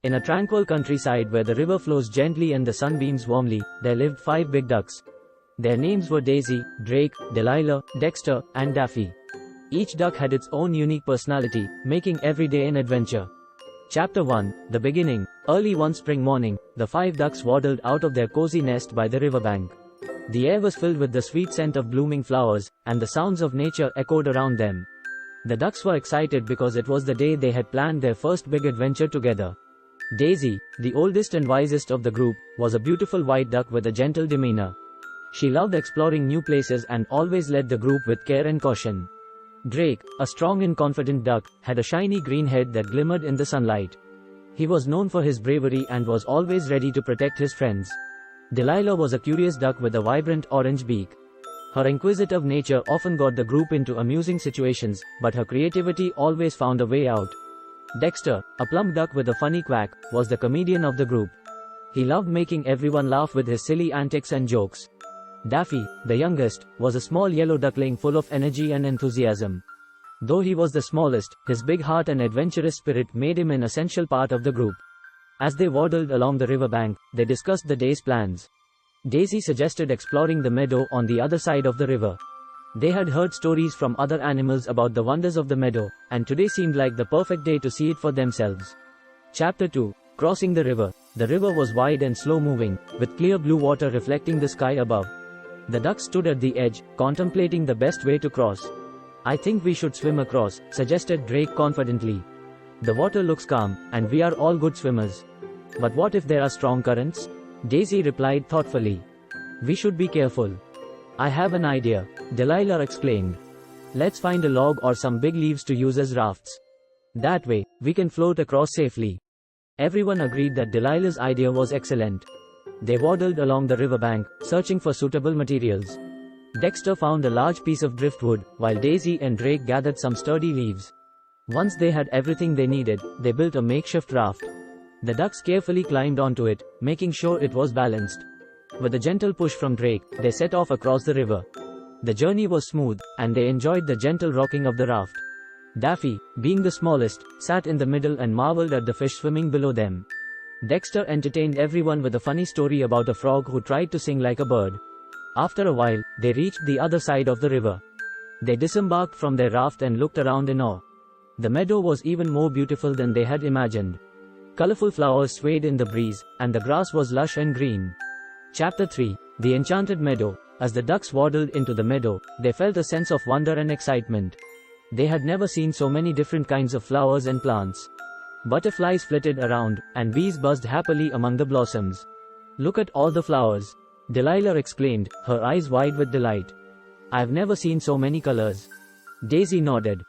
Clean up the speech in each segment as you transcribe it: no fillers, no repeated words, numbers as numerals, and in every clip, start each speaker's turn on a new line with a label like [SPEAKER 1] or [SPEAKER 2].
[SPEAKER 1] In a tranquil countryside where the river flows gently and the sun beams warmly, there lived 5 big ducks. Their names were Daisy, Drake, Delilah, Dexter, and Daffy. Each duck had its own unique personality, making every day an adventure. Chapter 1, The Beginning. Early one spring morning, the 5 ducks waddled out of their cozy nest by the riverbank. The air was filled with the sweet scent of blooming flowers, and the sounds of nature echoed around them. The ducks were excited because it was the day they had planned their first big adventure together. Daisy, the oldest and wisest of the group, was a beautiful white duck with a gentle demeanor. She loved exploring new places and always led the group with care and caution. Drake, a strong and confident duck, had a shiny green head that glimmered in the sunlight. He was known for his bravery and was always ready to protect his friends. Delilah was a curious duck with a vibrant orange beak. Her inquisitive nature often got the group into amusing situations, but her creativity always found a way out. Dexter, a plump duck with a funny quack, was the comedian of the group. He loved making everyone laugh with his silly antics and jokes. Daffy, the youngest, was a small yellow duckling full of energy and enthusiasm. Though he was the smallest, his big heart and adventurous spirit made him an essential part of the group. As they waddled along the riverbank, they discussed the day's plans. Daisy suggested exploring the meadow on the other side of the river. They had heard stories from other animals about the wonders of the meadow, and today seemed like the perfect day to see it for themselves. Chapter 2, Crossing the River. The river was wide and slow-moving, with clear blue water reflecting the sky above. The ducks stood at the edge, contemplating the best way to cross. "I think we should swim across," suggested Drake confidently. "The water looks calm, and we are all good swimmers." "But what if there are strong currents?" Daisy replied thoughtfully. "We should be careful." "I have an idea," Delilah exclaimed. "Let's find a log or some big leaves to use as rafts. That way, we can float across safely." Everyone agreed that Delilah's idea was excellent. They waddled along the riverbank, searching for suitable materials. Dexter found a large piece of driftwood, while Daisy and Drake gathered some sturdy leaves. Once they had everything they needed, they built a makeshift raft. The ducks carefully climbed onto it, making sure it was balanced. With a gentle push from Drake, they set off across the river. The journey was smooth, and they enjoyed the gentle rocking of the raft. Daffy, being the smallest, sat in the middle and marveled at the fish swimming below them. Dexter entertained everyone with a funny story about a frog who tried to sing like a bird. After a while, they reached the other side of the river. They disembarked from their raft and looked around in awe. The meadow was even more beautiful than they had imagined. Colorful flowers swayed in the breeze, and the grass was lush and green. Chapter 3, The Enchanted Meadow. As the ducks waddled into the meadow, they felt a sense of wonder and excitement. They had never seen so many different kinds of flowers and plants. Butterflies flitted around, and bees buzzed happily among the blossoms. "Look at all the flowers," Delilah exclaimed, her eyes wide with delight. "I've never seen so many colors." Daisy nodded.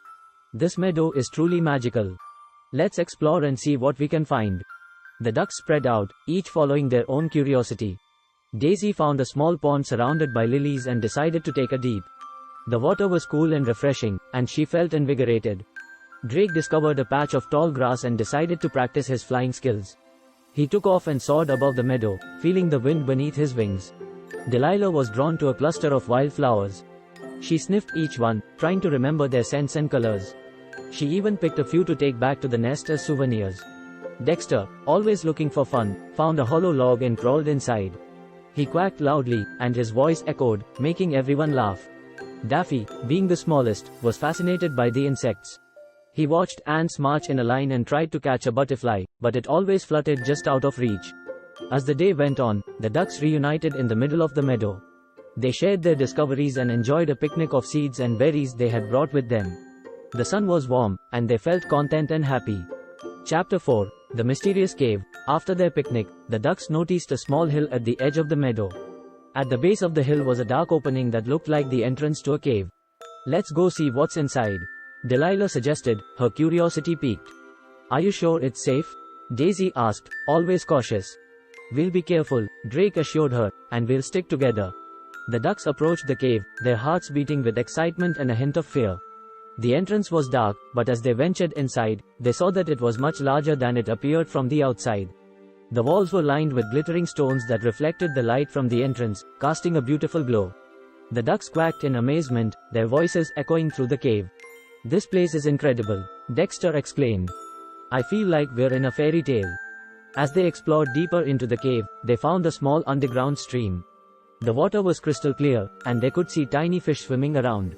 [SPEAKER 1] "This meadow is truly magical. Let's explore and see what we can find." The ducks spread out, each following their own curiosity. Daisy found a small pond surrounded by lilies and decided to take a dip. The water was cool and refreshing, and she felt invigorated. Drake discovered a patch of tall grass and decided to practice his flying skills. He took off and soared above the meadow, feeling the wind beneath his wings. Delilah was drawn to a cluster of wildflowers. She sniffed each one, trying to remember their scents and colors. She even picked a few to take back to the nest as souvenirs. Dexter, always looking for fun, found a hollow log and crawled inside. He quacked loudly, and his voice echoed, making everyone laugh. Daffy, being the smallest, was fascinated by the insects. He watched ants march in a line and tried to catch a butterfly, but it always fluttered just out of reach. As the day went on, the ducks reunited in the middle of the meadow. They shared their discoveries and enjoyed a picnic of seeds and berries they had brought with them. The sun was warm, and they felt content and happy. Chapter 4, The Mysterious Cave. After their picnic, the ducks noticed a small hill at the edge of the meadow. At the base of the hill was a dark opening that looked like the entrance to a cave. "Let's go see what's inside," Delilah suggested, her curiosity piqued. "Are you sure it's safe?" Daisy asked, always cautious. "We'll be careful," Drake assured her, "and we'll stick together." The ducks approached the cave, their hearts beating with excitement and a hint of fear. The entrance was dark, but as they ventured inside, they saw that it was much larger than it appeared from the outside. The walls were lined with glittering stones that reflected the light from the entrance, casting a beautiful glow. The ducks quacked in amazement, their voices echoing through the cave. "This place is incredible," Dexter exclaimed. "I feel like we're in a fairy tale." As they explored deeper into the cave, they found a small underground stream. The water was crystal clear, and they could see tiny fish swimming around.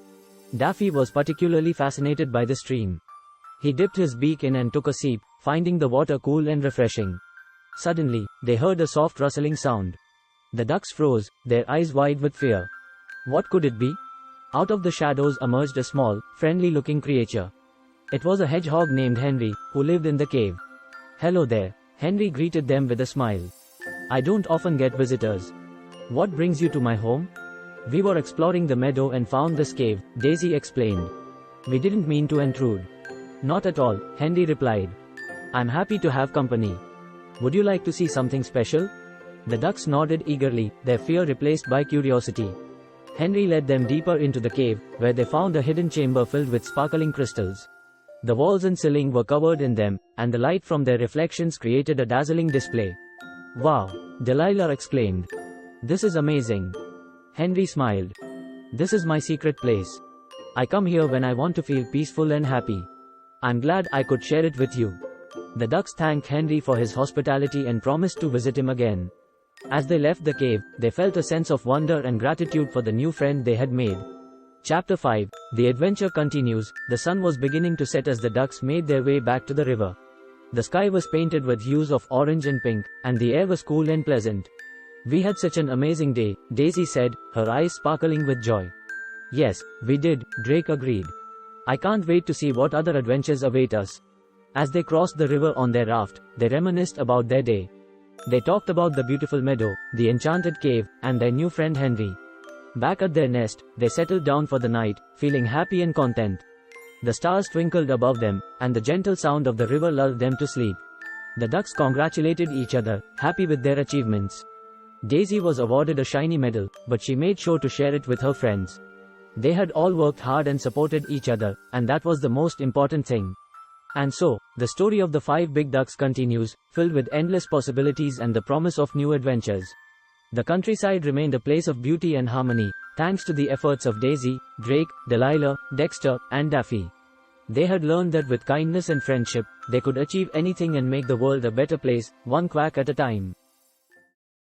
[SPEAKER 1] Daffy was particularly fascinated by the stream. He dipped his beak in and took a sip, finding the water cool and refreshing. Suddenly, they heard a soft rustling sound. The ducks froze, their eyes wide with fear. What could it be? Out of the shadows emerged a small, friendly-looking creature. It was a hedgehog named Henry, who lived in the cave. "Hello there," Henry greeted them with a smile. "I don't often get visitors. What brings you to my home?" "We were exploring the meadow and found this cave," Daisy explained. "We didn't mean to intrude." "Not at all," Henry replied. "I'm happy to have company. Would you like to see something special?" The ducks nodded eagerly, their fear replaced by curiosity. Henry led them deeper into the cave, where they found a hidden chamber filled with sparkling crystals. The walls and ceiling were covered in them, and the light from their reflections created a dazzling display. "Wow!" Delilah exclaimed. "This is amazing." Henry smiled. "This is my secret place. I come here when I want to feel peaceful and happy. I'm glad I could share it with you." The ducks thanked Henry for his hospitality and promised to visit him again. As they left the cave, they felt a sense of wonder and gratitude for the new friend they had made. Chapter 5. The adventure continues. The sun was beginning to set as the ducks made their way back to the river. The sky was painted with hues of orange and pink, and the air was cool and pleasant. "We had such an amazing day," Daisy said, her eyes sparkling with joy. "Yes, we did," Drake agreed. "I can't wait to see what other adventures await us." As they crossed the river on their raft, they reminisced about their day. They talked about the beautiful meadow, the enchanted cave, and their new friend Henry. Back at their nest, they settled down for the night, feeling happy and content. The stars twinkled above them, and the gentle sound of the river lulled them to sleep. The ducks congratulated each other, happy with their achievements. Daisy was awarded a shiny medal, but she made sure to share it with her friends. They had all worked hard and supported each other, and that was the most important thing. And so, the story of the 5 big ducks continues, filled with endless possibilities and the promise of new adventures. The countryside remained a place of beauty and harmony, thanks to the efforts of Daisy, Drake, Delilah, Dexter, and Daffy. They had learned that with kindness and friendship, they could achieve anything and make the world a better place, one quack at a time.